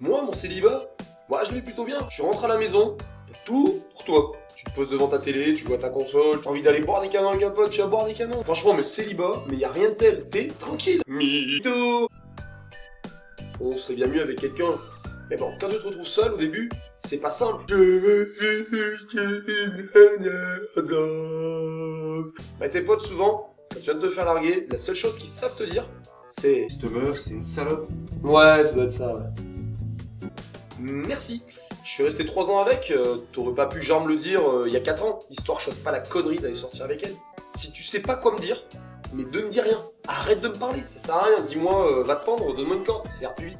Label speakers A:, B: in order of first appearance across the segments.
A: Moi, mon célibat, moi je l'ai plutôt bien. Je rentre à la maison, t'as tout pour toi. Tu te poses devant ta télé, tu joues à ta console, t'as envie d'aller boire des canons avec un pote, tu vas boire des canons. Franchement, mais le célibat, mais y a rien de tel. T'es tranquille. Mytho. On serait bien mieux avec quelqu'un. Mais bon, quand tu te retrouves seul au début, c'est pas simple. Bah, tes potes, souvent, quand tu viens de te faire larguer, la seule chose qu'ils savent te dire, c'est...
B: Cette meuf, c'est une salope.
A: Ouais, ça doit être ça, ouais. Merci. Je suis resté 3 ans avec, t'aurais pas pu genre me le dire il y a 4 ans, histoire que je fasse pas la connerie d'aller sortir avec elle. Si tu sais pas quoi me dire, mais ne me dis rien. Arrête de me parler, ça sert à rien. Dis-moi, va te pendre, donne-moi une corde, ça ira plus vite.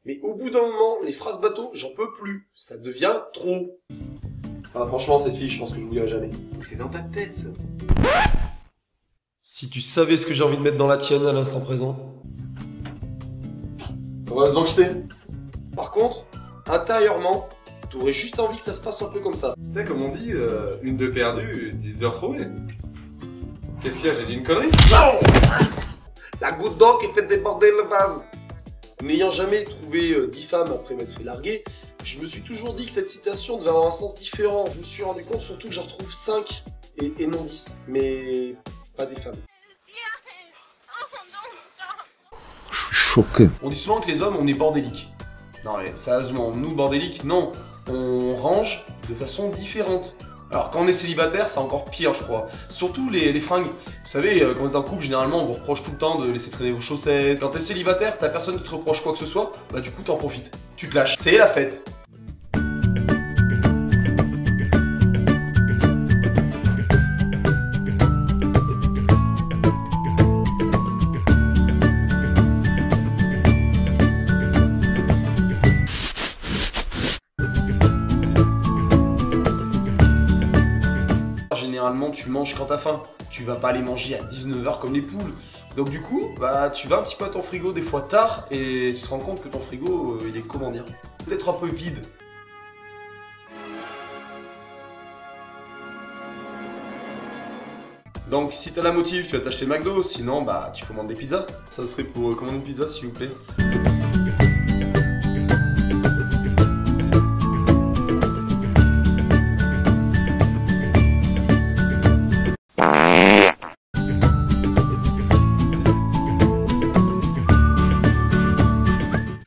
A: Mais au bout d'un moment, les phrases bateau, j'en peux plus. Ça devient trop. Ah, franchement, cette fille, je pense que je l'oublierai jamais.
B: C'est dans ta tête, ça.
A: Si tu savais ce que j'ai envie de mettre dans la tienne à l'instant présent. Heureusement que je t'ai. Par contre, intérieurement, t'aurais juste envie que ça se passe un peu comme ça.
B: Tu sais, comme on dit, une de perdue, 10 de retrouvée. Qu'est-ce qu'il y a, j'ai dit une connerie?
A: Non! La goutte d'eau qui fait déborder le vase. N'ayant jamais trouvé 10 femmes après m'être fait larguer, je me suis toujours dit que cette citation devait avoir un sens différent. Je me suis rendu compte surtout que j'en retrouve 5 et non 10, mais pas des femmes.
C: Je suis choqué.
A: On dit souvent que les hommes, on est bordéliques. Non mais sérieusement, nous bordéliques, non. On range de façon différente. Alors quand on est célibataire, c'est encore pire je crois. Surtout les fringues. Vous savez, quand vous êtes en couple, généralement on vous reproche tout le temps de laisser traîner vos chaussettes. Quand t'es célibataire, t'as personne qui te reproche quoi que ce soit, bah du coup t'en profites. Tu te lâches. C'est la fête. Généralement, tu manges quand t'as faim. Tu vas pas aller manger à 19 h comme les poules. Donc du coup, bah tu vas un petit peu à ton frigo des fois tard et tu te rends compte que ton frigo, il est comment dire, peut-être un peu vide. Donc si t'as la motive, tu vas t'acheter McDo, sinon bah tu commandes des pizzas. Ça serait pour commander une pizza s'il vous plaît.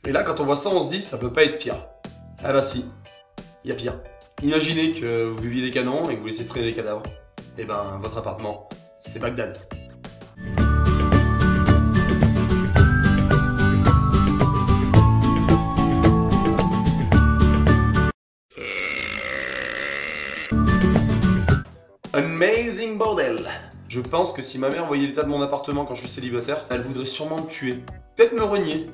A: Et là, quand on voit ça, on se dit, ça peut pas être pire. Ah bah si, il y a pire. Imaginez que vous buviez des canons et que vous laissez traîner des cadavres. Et ben, votre appartement, c'est Bagdad. Amazing bordel. Je pense que si ma mère voyait l'état de mon appartement quand je suis célibataire, elle voudrait sûrement me tuer. Peut-être me renier.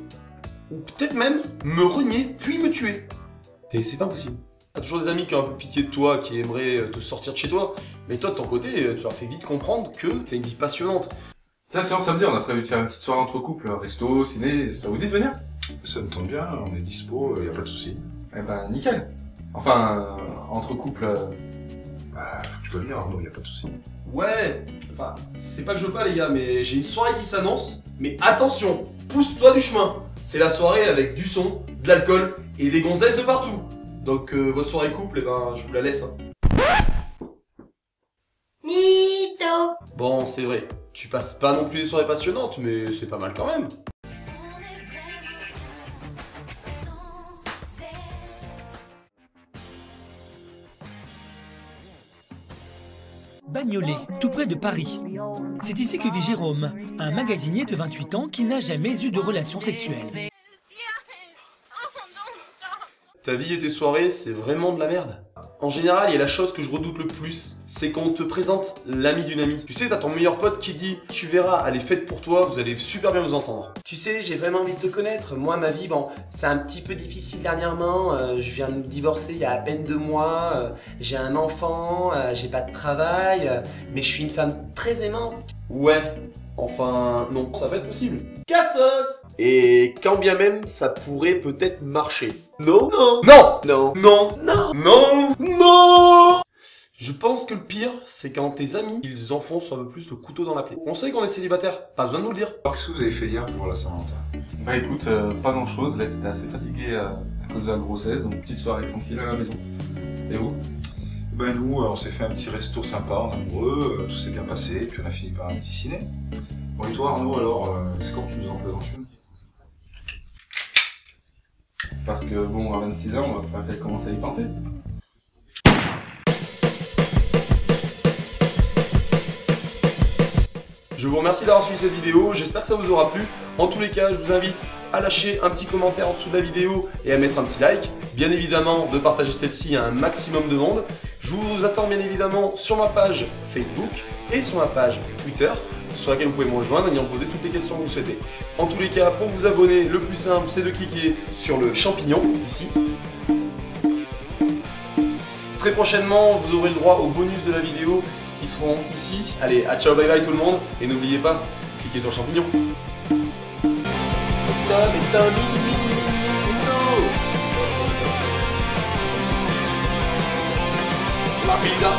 A: Ou peut-être même me renier, puis me tuer. C'est pas possible. T'as toujours des amis qui ont un peu pitié de toi, qui aimeraient te sortir de chez toi. Mais toi, de ton côté, tu leur fais vite comprendre que t'as une vie passionnante.
B: Tiens, c'est en samedi, on a prévu de faire une petite soirée entre couples, resto, ciné, ça vous dit de venir?
D: Ça me tombe bien, on est dispo, y a pas de souci.
B: Eh ben, nickel. Enfin, entre couples...
D: Bah, tu peux venir Arnaud, y a pas de souci.
A: Ouais, enfin, c'est pas que je veux pas les gars, mais j'ai une soirée qui s'annonce. Mais attention, pousse-toi du chemin. C'est la soirée avec du son, de l'alcool et des gonzesses de partout. Donc votre soirée couple, eh ben, je vous la laisse. Hein.
E: Mytho.
A: Bon, c'est vrai, tu passes pas non plus des soirées passionnantes, mais c'est pas mal quand même.
F: Bagnolet, tout près de Paris. C'est ici que vit Jérôme, un magasinier de 28 ans qui n'a jamais eu de relation sexuelle.
A: Ta vie et tes soirées, c'est vraiment de la merde. En général, il y a la chose que je redoute le plus, c'est quand on te présente l'ami d'une amie. Tu sais, t'as ton meilleur pote qui dit « Tu verras, elle est faite pour toi, vous allez super bien vous entendre. » Tu sais, j'ai vraiment envie de te connaître. Moi, ma vie, bon, c'est un petit peu difficile dernièrement. Je viens de me divorcer il y a à peine 2 mois. J'ai un enfant, j'ai pas de travail. Mais je suis une femme très aimante. Ouais, enfin, non, ça va être possible. Cassos! Et quand bien même, ça pourrait peut-être marcher. Non, non, non, non, non, non, non, non. Je pense que le pire, c'est quand tes amis, ils enfoncent un peu plus le couteau dans la plaie. On sait qu'on est célibataire, pas besoin de nous le dire.
D: Alors, qu'est-ce que vous avez fait hier pour la Saint-Valentin?
G: Bah écoute, pas grand chose, là t'étais assez fatigué à cause de la grossesse, donc petite soirée tranquille à la maison. Et vous?
D: Ben nous, on s'est fait un petit resto sympa en amoureux, tout s'est bien passé, puis on a fini par un petit ciné. Bon et toi Arnaud alors, c'est quand que tu nous en présentes une?
G: Parce que bon, à 26 ans, on va peut-être commencer à y penser.
A: Je vous remercie d'avoir suivi cette vidéo, j'espère que ça vous aura plu. En tous les cas, je vous invite à lâcher un petit commentaire en dessous de la vidéo et à mettre un petit like. Bien évidemment, de partager celle-ci à un maximum de monde. Je vous attends bien évidemment sur ma page Facebook et sur ma page Twitter, sur laquelle vous pouvez me rejoindre et y en poser toutes les questions que vous souhaitez. En tous les cas, pour vous abonner, le plus simple, c'est de cliquer sur le champignon, ici. Très prochainement, vous aurez le droit aux bonus de la vidéo qui seront ici. Allez, à ciao, bye bye tout le monde, et n'oubliez pas, cliquez sur le champignon. La vida